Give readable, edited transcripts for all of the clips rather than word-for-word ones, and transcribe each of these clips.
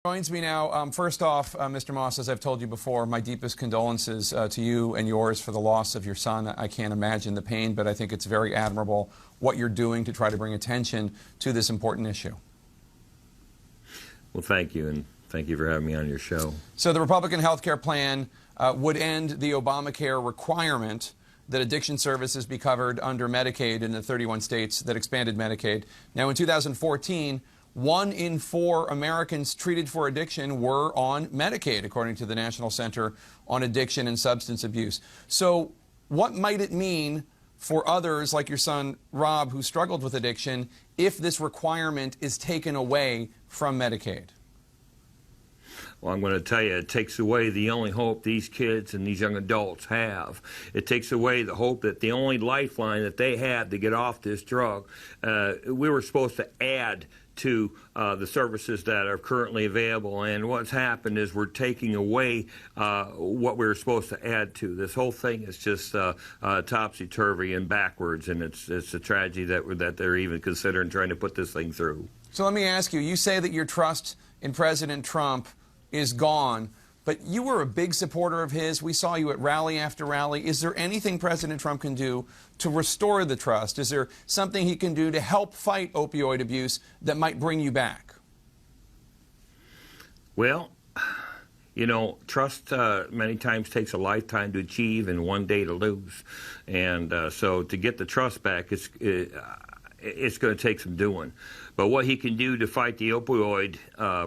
Joins me now. First off, Mr. Moss, as I've told you before, my deepest condolences to you and yours for the loss of your son. I can't imagine the pain, but I think it's very admirable what you're doing to try to bring attention to this important issue. Well, thank you, and thank you for having me on your show. So the Republican health care plan would end the Obamacare requirement that addiction services be covered under Medicaid in the 31 states that expanded Medicaid. Now, in 2014, 1 in 4 Americans treated for addiction were on Medicaid, according to the National Center on Addiction and Substance Abuse. So what might it mean for others like your son, Rob, who struggled with addiction, if this requirement is taken away from Medicaid? Well, I'm going to tell you, it takes away the only hope these kids and these young adults have. It takes away the hope that the only lifeline that they had to get off this drug. We were supposed to add to the services that are currently available, and what's happened is we're taking away what we were supposed to add to. This whole thing is just topsy-turvy and backwards, and it's a tragedy that they're even considering trying to put this thing through. So let me ask you, you say that your trust in President Trump is gone, but you were a big supporter of his. We saw you at rally after rally. Is there anything President Trump can do to restore the trust? Is there something he can do to help fight opioid abuse that might bring you back? Well, you know, trust many times takes a lifetime to achieve and one day to lose. And so to get the trust back, it's going to take some doing. But what he can do to fight the opioid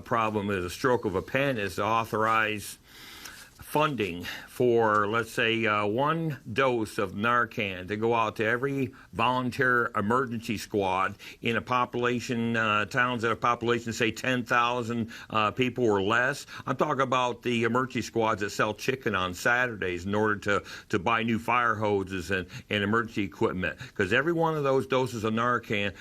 problem is a stroke of a pen, is to authorize funding for, let's say, 1 dose of Narcan to go out to every volunteer emergency squad in a population, towns that have a population, say, 10,000 people or less. I'm talking about the emergency squads that sell chicken on Saturdays in order to buy new fire hoses and emergency equipment, because every one of those doses of Narcan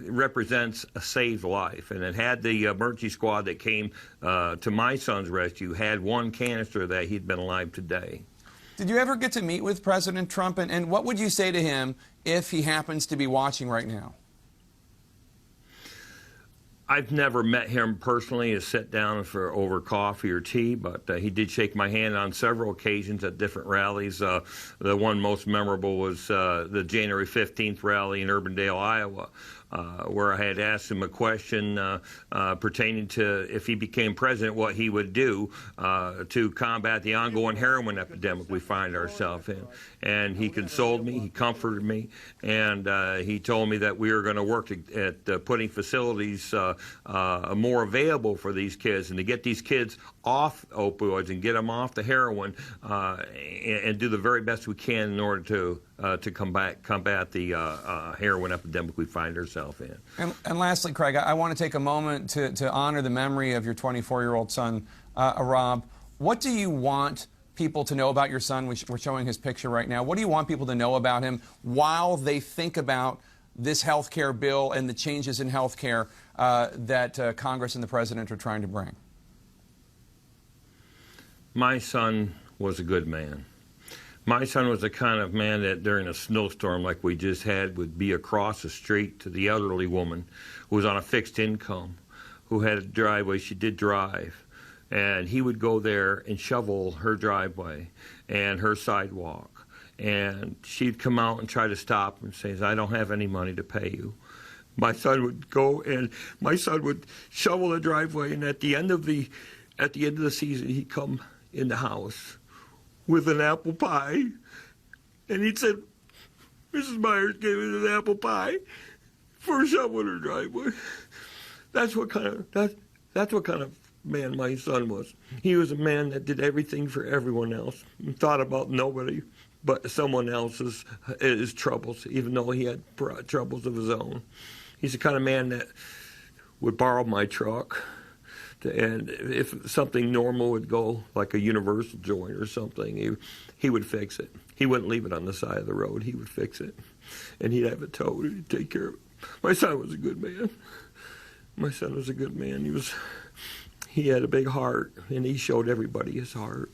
represents a saved life. And it had the emergency squad that came to my son's rescue had 1 canister that he'd been alive today. Did you ever get to meet with President Trump, and what would you say to him if he happens to be watching right now? I've never met him personally to sit down over coffee or tea, but he did shake my hand on several occasions at different rallies. The one most memorable was the January 15th rally in Urbandale, Iowa, where I had asked him a question pertaining to, if he became president, what he would do to combat the ongoing heroin epidemic we find ourselves in. And he consoled me, he comforted me, and he told me that we were going to work at putting facilities more available for these kids, and to get these kids off opioids and get them off the heroin, and do the very best we can in order to combat the heroin epidemic we find ourselves in. And lastly, Kraig, I want to take a moment to honor the memory of your 24-year-old son, Rob. What do you want people to know about your son? We're showing his picture right now. What do you want people to know about him while they think about this health care bill and the changes in health care that Congress and the President are trying to bring? My son was a good man. My son was the kind of man that during a snowstorm like we just had would be across the street to the elderly woman who was on a fixed income, who had a driveway. She did drive. And he would go there and shovel her driveway and her sidewalk. And she'd come out and try to stop and say, I don't have any money to pay you. My son would go and my son would shovel the driveway, and at the end of the season, he'd come in the house with an apple pie, and he'd said, Mrs. Myers gave me an apple pie for shoveling her driveway. That's what kind of man my son was. He was a man that did everything for everyone else and thought about nobody but someone else's troubles, even though he had troubles of his own. He's the kind of man that would borrow my truck, and if something normal would go, like a universal joint or something, he would fix it. He wouldn't leave it on the side of the road. He would fix it, and he'd have it towed, and he'd take care of it. My son was a good man. My son was a good man. He had a big heart, and he showed everybody his heart.